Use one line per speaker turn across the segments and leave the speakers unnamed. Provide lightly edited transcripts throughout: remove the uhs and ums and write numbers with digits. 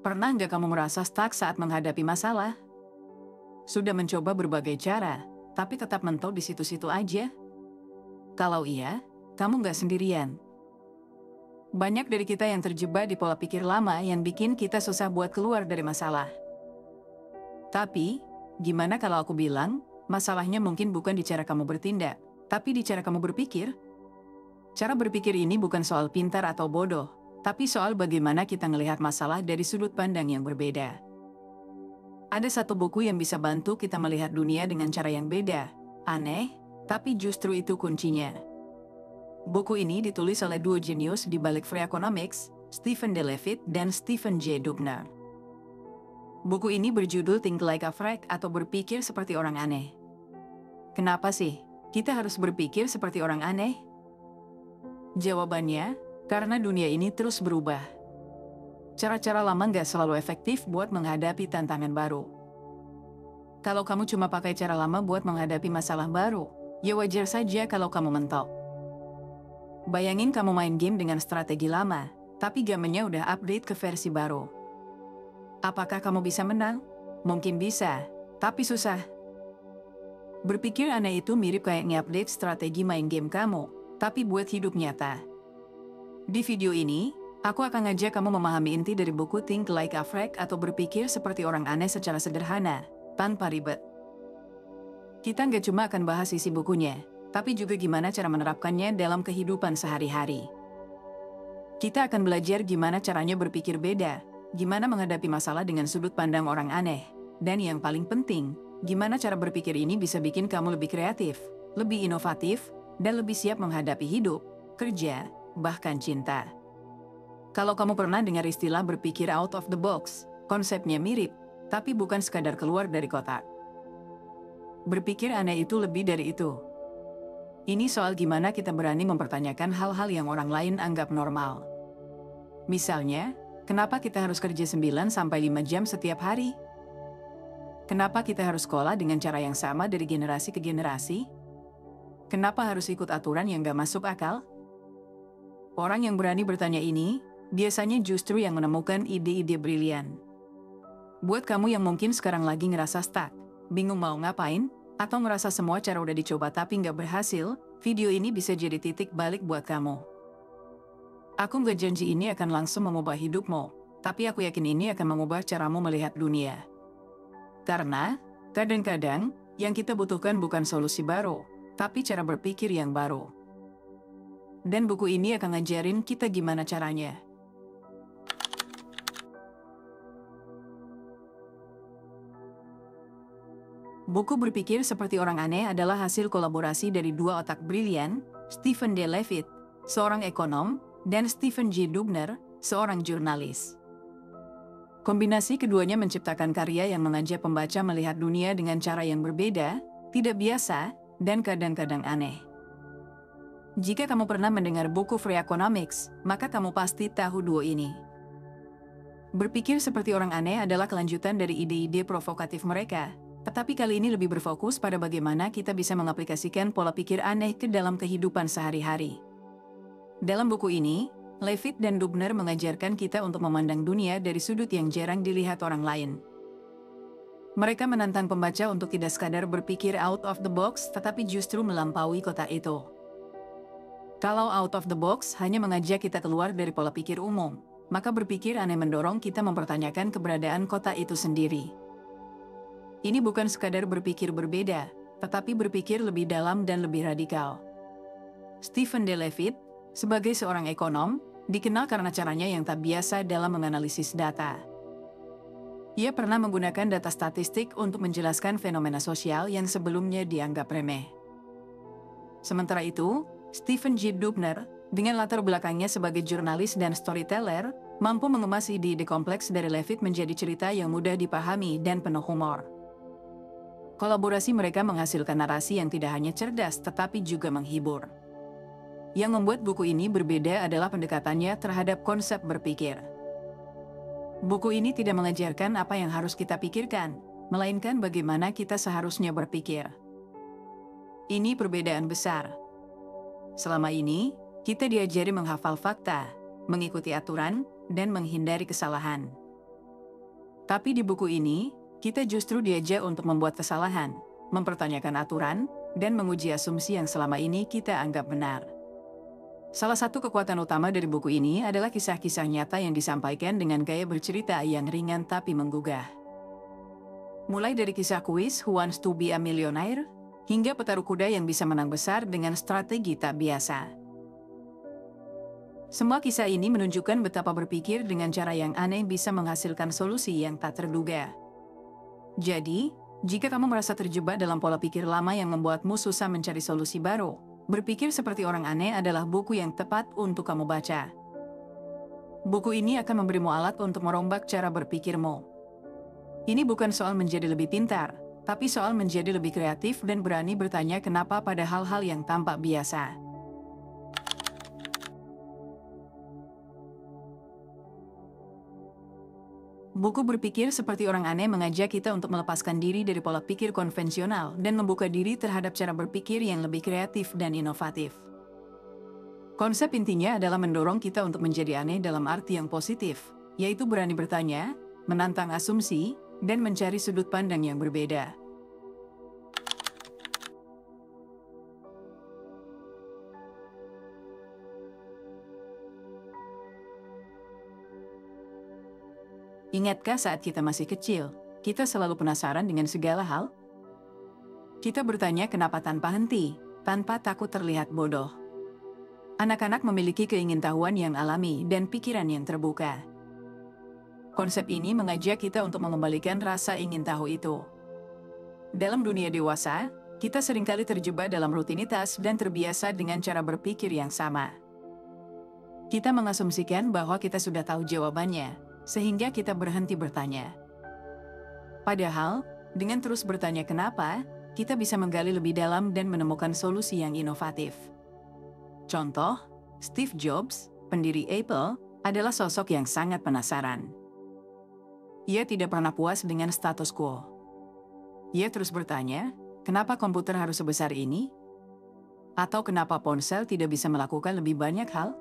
Pernah nggak kamu merasa stuck saat menghadapi masalah? Sudah mencoba berbagai cara, tapi tetap mentok di situ-situ aja? Kalau iya, kamu nggak sendirian. Banyak dari kita yang terjebak di pola pikir lama yang bikin kita susah buat keluar dari masalah. Tapi, gimana kalau aku bilang, masalahnya mungkin bukan di cara kamu bertindak, tapi di cara kamu berpikir? Cara berpikir ini bukan soal pintar atau bodoh, tapi soal bagaimana kita melihat masalah dari sudut pandang yang berbeda. Ada satu buku yang bisa bantu kita melihat dunia dengan cara yang beda, aneh, tapi justru itu kuncinya. Buku ini ditulis oleh dua jenius di balik free economics, Stephen D. Levitt dan Stephen J. Dubner. Buku ini berjudul Think Like a Freak atau Berpikir Seperti Orang Aneh. Kenapa sih kita harus berpikir seperti orang aneh? Jawabannya, karena dunia ini terus berubah. Cara-cara lama nggak selalu efektif buat menghadapi tantangan baru. Kalau kamu cuma pakai cara lama buat menghadapi masalah baru, ya wajar saja kalau kamu mentok. Bayangin kamu main game dengan strategi lama, tapi gamenya udah update ke versi baru. Apakah kamu bisa menang? Mungkin bisa, tapi susah. Berpikir aneh itu mirip kayak nge-update strategi main game kamu, tapi buat hidup nyata. Di video ini, aku akan ngajak kamu memahami inti dari buku Think Like a Freak atau Berpikir Seperti Orang Aneh secara sederhana, tanpa ribet. Kita nggak cuma akan bahas isi bukunya, tapi juga gimana cara menerapkannya dalam kehidupan sehari-hari. Kita akan belajar gimana caranya berpikir beda, gimana menghadapi masalah dengan sudut pandang orang aneh, dan yang paling penting, gimana cara berpikir ini bisa bikin kamu lebih kreatif, lebih inovatif, dan lebih siap menghadapi hidup, kerja, bahkan cinta. Kalau kamu pernah dengar istilah berpikir out of the box, konsepnya mirip, tapi bukan sekadar keluar dari kotak. Berpikir aneh itu lebih dari itu. Ini soal gimana kita berani mempertanyakan hal-hal yang orang lain anggap normal. Misalnya, kenapa kita harus kerja 9-5 jam setiap hari? Kenapa kita harus sekolah dengan cara yang sama dari generasi ke generasi? Kenapa harus ikut aturan yang gak masuk akal? Orang yang berani bertanya ini, biasanya justru yang menemukan ide-ide brilian. Buat kamu yang mungkin sekarang lagi ngerasa stuck, bingung mau ngapain, atau ngerasa semua cara udah dicoba tapi nggak berhasil, video ini bisa jadi titik balik buat kamu. Aku nggak janji ini akan langsung mengubah hidupmu, tapi aku yakin ini akan mengubah caramu melihat dunia. Karena, kadang-kadang, yang kita butuhkan bukan solusi baru, tapi cara berpikir yang baru. Dan buku ini akan ngajarin kita gimana caranya. Buku Berpikir Seperti Orang Aneh adalah hasil kolaborasi dari dua otak brilian, Stephen D. Levitt, seorang ekonom, dan Stephen J. Dubner, seorang jurnalis. Kombinasi keduanya menciptakan karya yang mengajak pembaca melihat dunia dengan cara yang berbeda, tidak biasa, dan kadang-kadang aneh. Jika kamu pernah mendengar buku Free Economics, maka kamu pasti tahu dua ini. Berpikir Seperti Orang Aneh adalah kelanjutan dari ide-ide provokatif mereka, tetapi kali ini lebih berfokus pada bagaimana kita bisa mengaplikasikan pola pikir aneh ke dalam kehidupan sehari-hari. Dalam buku ini, Levitt dan Dubner mengajarkan kita untuk memandang dunia dari sudut yang jarang dilihat orang lain. Mereka menantang pembaca untuk tidak sekadar berpikir out of the box, tetapi justru melampaui kotak itu. Kalau out of the box hanya mengajak kita keluar dari pola pikir umum, maka berpikir aneh mendorong kita mempertanyakan keberadaan kotak itu sendiri. Ini bukan sekadar berpikir berbeda, tetapi berpikir lebih dalam dan lebih radikal. Stephen D. Levitt, sebagai seorang ekonom, dikenal karena caranya yang tak biasa dalam menganalisis data. Ia pernah menggunakan data statistik untuk menjelaskan fenomena sosial yang sebelumnya dianggap remeh. Sementara itu, Stephen J. Dubner, dengan latar belakangnya sebagai jurnalis dan storyteller, mampu mengemas ide-ide kompleks dari Levitt menjadi cerita yang mudah dipahami dan penuh humor. Kolaborasi mereka menghasilkan narasi yang tidak hanya cerdas tetapi juga menghibur. Yang membuat buku ini berbeda adalah pendekatannya terhadap konsep berpikir. Buku ini tidak mengajarkan apa yang harus kita pikirkan, melainkan bagaimana kita seharusnya berpikir. Ini perbedaan besar. Selama ini, kita diajari menghafal fakta, mengikuti aturan, dan menghindari kesalahan. Tapi di buku ini, kita justru diajak untuk membuat kesalahan, mempertanyakan aturan, dan menguji asumsi yang selama ini kita anggap benar. Salah satu kekuatan utama dari buku ini adalah kisah-kisah nyata yang disampaikan dengan gaya bercerita yang ringan tapi menggugah. Mulai dari kisah kuis Who Wants to Be a Millionaire, hingga petarung kuda yang bisa menang besar dengan strategi tak biasa. Semua kisah ini menunjukkan betapa berpikir dengan cara yang aneh bisa menghasilkan solusi yang tak terduga. Jadi, jika kamu merasa terjebak dalam pola pikir lama yang membuatmu susah mencari solusi baru, Berpikir Seperti Orang Aneh adalah buku yang tepat untuk kamu baca. Buku ini akan memberimu alat untuk merombak cara berpikirmu. Ini bukan soal menjadi lebih pintar, tapi soal menjadi lebih kreatif dan berani bertanya kenapa pada hal-hal yang tampak biasa. Buku Berpikir Seperti Orang Aneh mengajak kita untuk melepaskan diri dari pola pikir konvensional dan membuka diri terhadap cara berpikir yang lebih kreatif dan inovatif. Konsep intinya adalah mendorong kita untuk menjadi aneh dalam arti yang positif, yaitu berani bertanya, menantang asumsi, dan mencari sudut pandang yang berbeda. Ingatkah saat kita masih kecil, kita selalu penasaran dengan segala hal? Kita bertanya kenapa tanpa henti, tanpa takut terlihat bodoh. Anak-anak memiliki keingintahuan yang alami dan pikiran yang terbuka. Konsep ini mengajak kita untuk mengembalikan rasa ingin tahu itu. Dalam dunia dewasa, kita seringkali terjebak dalam rutinitas dan terbiasa dengan cara berpikir yang sama. Kita mengasumsikan bahwa kita sudah tahu jawabannya, sehingga kita berhenti bertanya. Padahal, dengan terus bertanya kenapa, kita bisa menggali lebih dalam dan menemukan solusi yang inovatif. Contoh, Steve Jobs, pendiri Apple, adalah sosok yang sangat penasaran. Ia tidak pernah puas dengan status quo. Ia terus bertanya, kenapa komputer harus sebesar ini? Atau kenapa ponsel tidak bisa melakukan lebih banyak hal?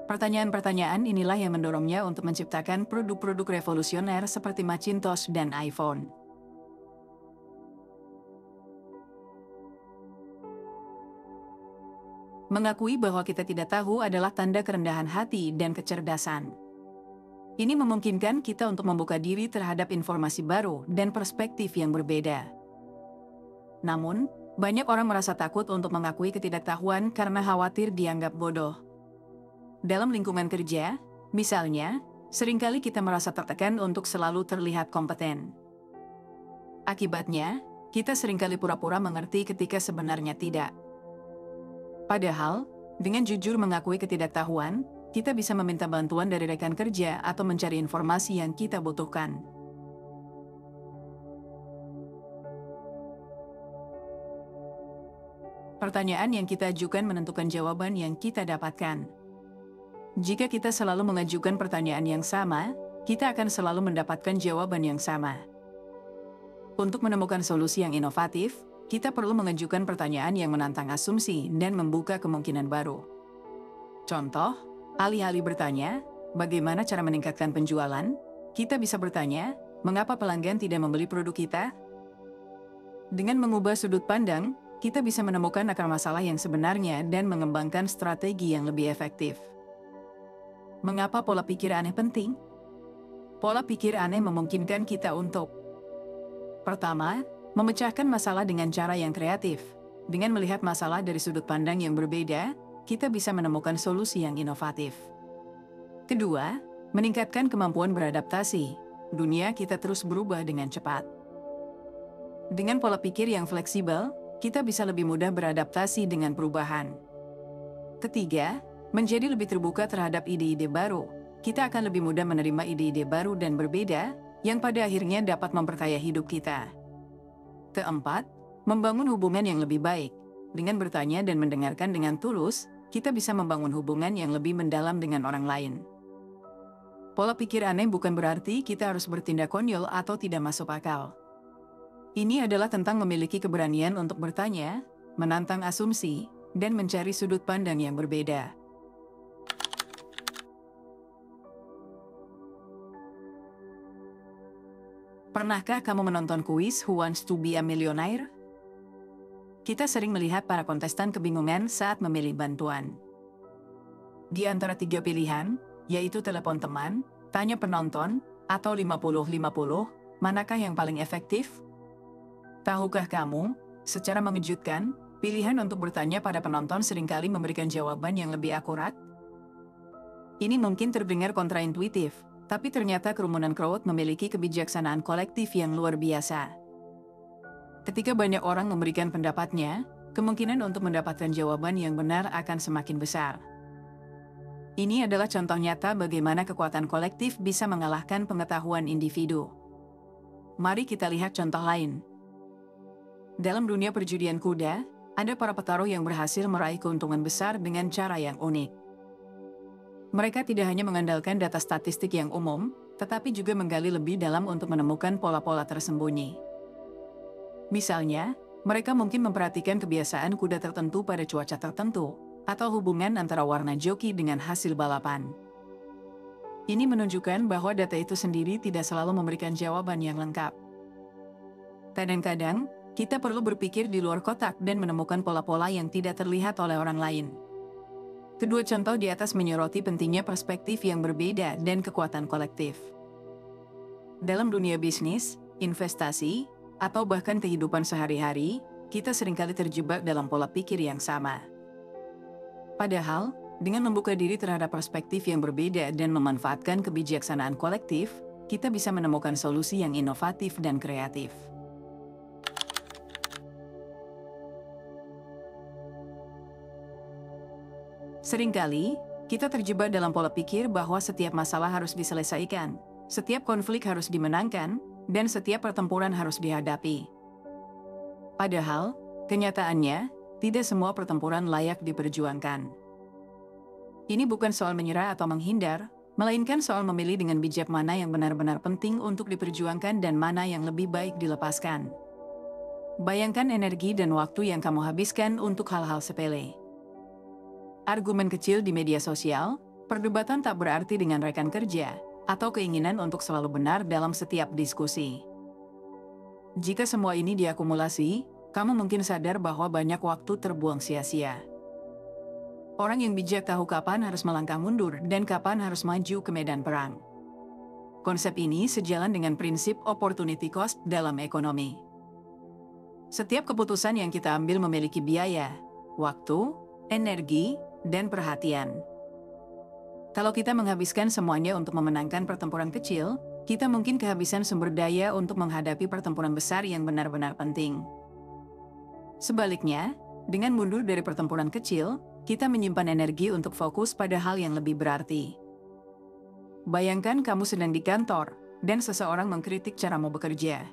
Pertanyaan-pertanyaan inilah yang mendorongnya untuk menciptakan produk-produk revolusioner seperti Macintosh dan iPhone. Mengakui bahwa kita tidak tahu adalah tanda kerendahan hati dan kecerdasan. Ini memungkinkan kita untuk membuka diri terhadap informasi baru dan perspektif yang berbeda. Namun, banyak orang merasa takut untuk mengakui ketidaktahuan karena khawatir dianggap bodoh. Dalam lingkungan kerja, misalnya, seringkali kita merasa tertekan untuk selalu terlihat kompeten. Akibatnya, kita seringkali pura-pura mengerti ketika sebenarnya tidak. Padahal, dengan jujur mengakui ketidaktahuan, kita bisa meminta bantuan dari rekan kerja atau mencari informasi yang kita butuhkan. Pertanyaan yang kita ajukan menentukan jawaban yang kita dapatkan. Jika kita selalu mengajukan pertanyaan yang sama, kita akan selalu mendapatkan jawaban yang sama. Untuk menemukan solusi yang inovatif, kita perlu mengajukan pertanyaan yang menantang asumsi dan membuka kemungkinan baru. Contoh, alih-alih bertanya, bagaimana cara meningkatkan penjualan? Kita bisa bertanya, mengapa pelanggan tidak membeli produk kita? Dengan mengubah sudut pandang, kita bisa menemukan akar masalah yang sebenarnya dan mengembangkan strategi yang lebih efektif. Mengapa pola pikir aneh penting? Pola pikir aneh memungkinkan kita untuk: pertama, memecahkan masalah dengan cara yang kreatif. Dengan melihat masalah dari sudut pandang yang berbeda, kita bisa menemukan solusi yang inovatif. Kedua, meningkatkan kemampuan beradaptasi. Dunia kita terus berubah dengan cepat. Dengan pola pikir yang fleksibel, kita bisa lebih mudah beradaptasi dengan perubahan. Ketiga, menjadi lebih terbuka terhadap ide-ide baru. Kita akan lebih mudah menerima ide-ide baru dan berbeda, yang pada akhirnya dapat memperkaya hidup kita. Keempat, membangun hubungan yang lebih baik. Dengan bertanya dan mendengarkan dengan tulus, kita bisa membangun hubungan yang lebih mendalam dengan orang lain. Pola pikir aneh bukan berarti kita harus bertindak konyol atau tidak masuk akal. Ini adalah tentang memiliki keberanian untuk bertanya, menantang asumsi, dan mencari sudut pandang yang berbeda. Pernahkah kamu menonton kuis Who Wants to be a Millionaire? Kita sering melihat para kontestan kebingungan saat memilih bantuan. Di antara 3 pilihan, yaitu telepon teman, tanya penonton, atau 50-50, manakah yang paling efektif? Tahukah kamu, secara mengejutkan, pilihan untuk bertanya pada penonton seringkali memberikan jawaban yang lebih akurat? Ini mungkin terdengar kontraintuitif, tapi ternyata kerumunan crowd memiliki kebijaksanaan kolektif yang luar biasa. Ketika banyak orang memberikan pendapatnya, kemungkinan untuk mendapatkan jawaban yang benar akan semakin besar. Ini adalah contoh nyata bagaimana kekuatan kolektif bisa mengalahkan pengetahuan individu. Mari kita lihat contoh lain. Dalam dunia perjudian kuda, ada para petarung yang berhasil meraih keuntungan besar dengan cara yang unik. Mereka tidak hanya mengandalkan data statistik yang umum, tetapi juga menggali lebih dalam untuk menemukan pola-pola tersembunyi. Misalnya, mereka mungkin memperhatikan kebiasaan kuda tertentu pada cuaca tertentu, atau hubungan antara warna joki dengan hasil balapan. Ini menunjukkan bahwa data itu sendiri tidak selalu memberikan jawaban yang lengkap. Kadang-kadang, kita perlu berpikir di luar kotak dan menemukan pola-pola yang tidak terlihat oleh orang lain. Kedua contoh di atas menyoroti pentingnya perspektif yang berbeda dan kekuatan kolektif. Dalam dunia bisnis, investasi, atau bahkan kehidupan sehari-hari, kita seringkali terjebak dalam pola pikir yang sama. Padahal, dengan membuka diri terhadap perspektif yang berbeda dan memanfaatkan kebijaksanaan kolektif, kita bisa menemukan solusi yang inovatif dan kreatif. Seringkali, kita terjebak dalam pola pikir bahwa setiap masalah harus diselesaikan, setiap konflik harus dimenangkan, dan setiap pertempuran harus dihadapi. Padahal, kenyataannya, tidak semua pertempuran layak diperjuangkan. Ini bukan soal menyerah atau menghindar, melainkan soal memilih dengan bijak mana yang benar-benar penting untuk diperjuangkan dan mana yang lebih baik dilepaskan. Bayangkan energi dan waktu yang kamu habiskan untuk hal-hal sepele. Argumen kecil di media sosial, perdebatan tak berarti dengan rekan kerja, atau keinginan untuk selalu benar dalam setiap diskusi. Jika semua ini diakumulasi, kamu mungkin sadar bahwa banyak waktu terbuang sia-sia. Orang yang bijak tahu kapan harus melangkah mundur dan kapan harus maju ke medan perang. Konsep ini sejalan dengan prinsip opportunity cost dalam ekonomi. Setiap keputusan yang kita ambil memiliki biaya, waktu, energi, dan perhatian. Kalau kita menghabiskan semuanya untuk memenangkan pertempuran kecil, kita mungkin kehabisan sumber daya untuk menghadapi pertempuran besar yang benar-benar penting. Sebaliknya, dengan mundur dari pertempuran kecil, kita menyimpan energi untuk fokus pada hal yang lebih berarti. Bayangkan kamu sedang di kantor, dan seseorang mengkritik caramu bekerja.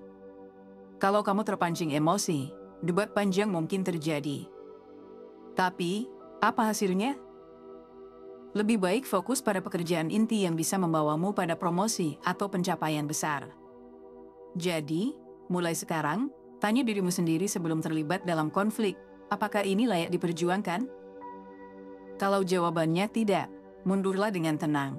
Kalau kamu terpancing emosi, debat panjang mungkin terjadi. Tapi, apa hasilnya? Lebih baik fokus pada pekerjaan inti yang bisa membawamu pada promosi atau pencapaian besar. Jadi, mulai sekarang, tanya dirimu sendiri sebelum terlibat dalam konflik, apakah ini layak diperjuangkan? Kalau jawabannya tidak, mundurlah dengan tenang.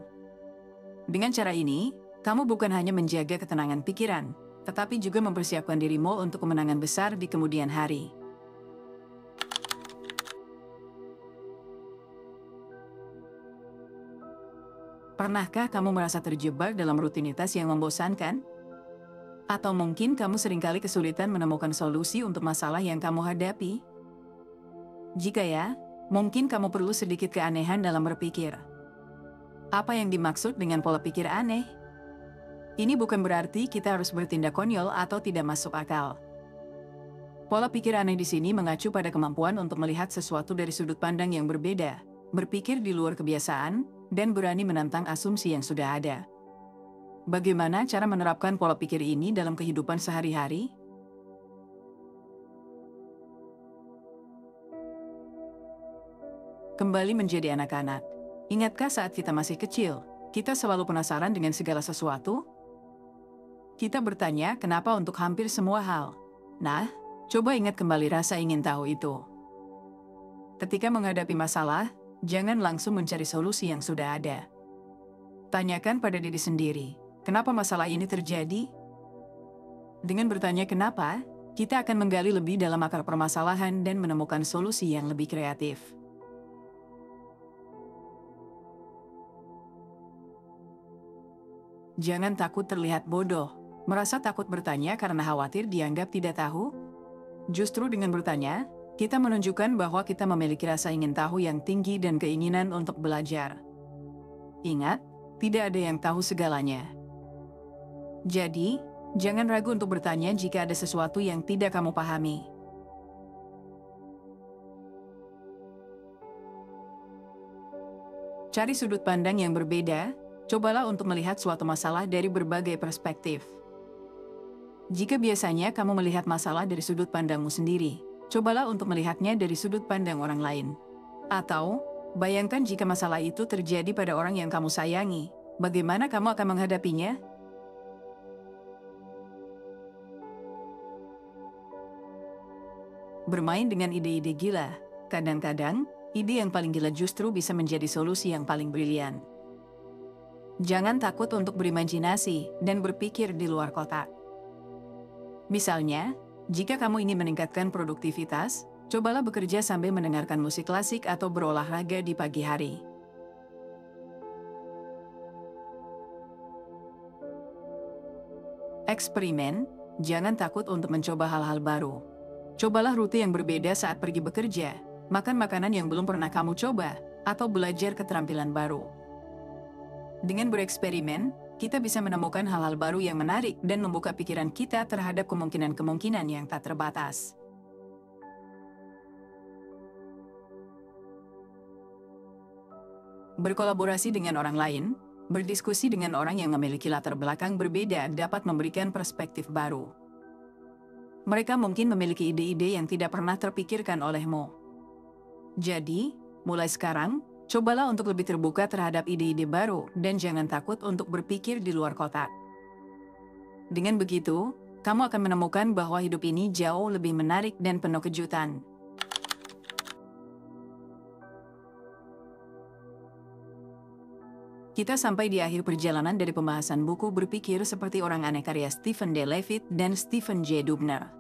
Dengan cara ini, kamu bukan hanya menjaga ketenangan pikiran, tetapi juga mempersiapkan dirimu untuk kemenangan besar di kemudian hari. Pernahkah kamu merasa terjebak dalam rutinitas yang membosankan? Atau mungkin kamu seringkali kesulitan menemukan solusi untuk masalah yang kamu hadapi? Jika ya, mungkin kamu perlu sedikit keanehan dalam berpikir. Apa yang dimaksud dengan pola pikir aneh? Ini bukan berarti kita harus bertindak konyol atau tidak masuk akal. Pola pikir aneh di sini mengacu pada kemampuan untuk melihat sesuatu dari sudut pandang yang berbeda, berpikir di luar kebiasaan, dan berani menantang asumsi yang sudah ada. Bagaimana cara menerapkan pola pikir ini dalam kehidupan sehari-hari? Kembali menjadi anak-anak. Ingatkah saat kita masih kecil, kita selalu penasaran dengan segala sesuatu? Kita bertanya kenapa untuk hampir semua hal. Nah, coba ingat kembali rasa ingin tahu itu. Ketika menghadapi masalah, jangan langsung mencari solusi yang sudah ada. Tanyakan pada diri sendiri, kenapa masalah ini terjadi? Dengan bertanya kenapa, kita akan menggali lebih dalam akar permasalahan dan menemukan solusi yang lebih kreatif. Jangan takut terlihat bodoh. Merasa takut bertanya karena khawatir dianggap tidak tahu? Justru dengan bertanya, kita menunjukkan bahwa kita memiliki rasa ingin tahu yang tinggi dan keinginan untuk belajar. Ingat, tidak ada yang tahu segalanya. Jadi, jangan ragu untuk bertanya jika ada sesuatu yang tidak kamu pahami. Cari sudut pandang yang berbeda. Cobalah untuk melihat suatu masalah dari berbagai perspektif. Jika biasanya kamu melihat masalah dari sudut pandangmu sendiri, cobalah untuk melihatnya dari sudut pandang orang lain. Atau, bayangkan jika masalah itu terjadi pada orang yang kamu sayangi, bagaimana kamu akan menghadapinya? Bermain dengan ide-ide gila. Kadang-kadang, ide yang paling gila justru bisa menjadi solusi yang paling brilian. Jangan takut untuk berimajinasi dan berpikir di luar kotak. Misalnya, jika kamu ingin meningkatkan produktivitas, cobalah bekerja sambil mendengarkan musik klasik atau berolahraga di pagi hari. Eksperimen, jangan takut untuk mencoba hal-hal baru. Cobalah rute yang berbeda saat pergi bekerja, makan makanan yang belum pernah kamu coba, atau belajar keterampilan baru. Dengan bereksperimen, kita bisa menemukan hal-hal baru yang menarik dan membuka pikiran kita terhadap kemungkinan-kemungkinan yang tak terbatas. Berkolaborasi dengan orang lain, berdiskusi dengan orang yang memiliki latar belakang berbeda dapat memberikan perspektif baru. Mereka mungkin memiliki ide-ide yang tidak pernah terpikirkan olehmu. Jadi, mulai sekarang, cobalah untuk lebih terbuka terhadap ide-ide baru dan jangan takut untuk berpikir di luar kotak. Dengan begitu, kamu akan menemukan bahwa hidup ini jauh lebih menarik dan penuh kejutan. Kita sampai di akhir perjalanan dari pembahasan buku Berpikir Seperti Orang Aneh karya Stephen D. Levitt dan Stephen J. Dubner.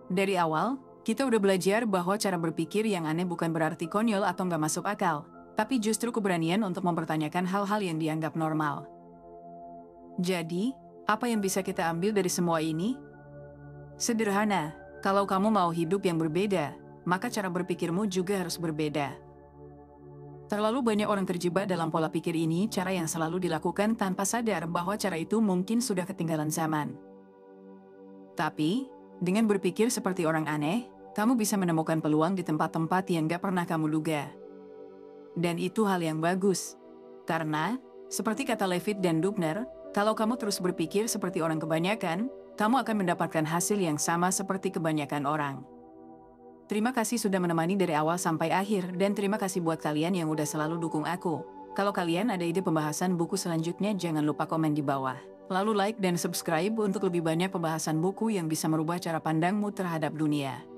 Dari awal, kita udah belajar bahwa cara berpikir yang aneh bukan berarti konyol atau nggak masuk akal, tapi justru keberanian untuk mempertanyakan hal-hal yang dianggap normal. Jadi, apa yang bisa kita ambil dari semua ini? Sederhana, kalau kamu mau hidup yang berbeda, maka cara berpikirmu juga harus berbeda. Terlalu banyak orang terjebak dalam pola pikir ini, cara yang selalu dilakukan tanpa sadar bahwa cara itu mungkin sudah ketinggalan zaman. Tapi, dengan berpikir seperti orang aneh, kamu bisa menemukan peluang di tempat-tempat yang gak pernah kamu duga. Dan itu hal yang bagus. Karena, seperti kata Levitt dan Dubner, kalau kamu terus berpikir seperti orang kebanyakan, kamu akan mendapatkan hasil yang sama seperti kebanyakan orang. Terima kasih sudah menemani dari awal sampai akhir, dan terima kasih buat kalian yang udah selalu dukung aku. Kalau kalian ada ide pembahasan buku selanjutnya, jangan lupa komen di bawah. Lalu like dan subscribe untuk lebih banyak pembahasan buku yang bisa merubah cara pandangmu terhadap dunia.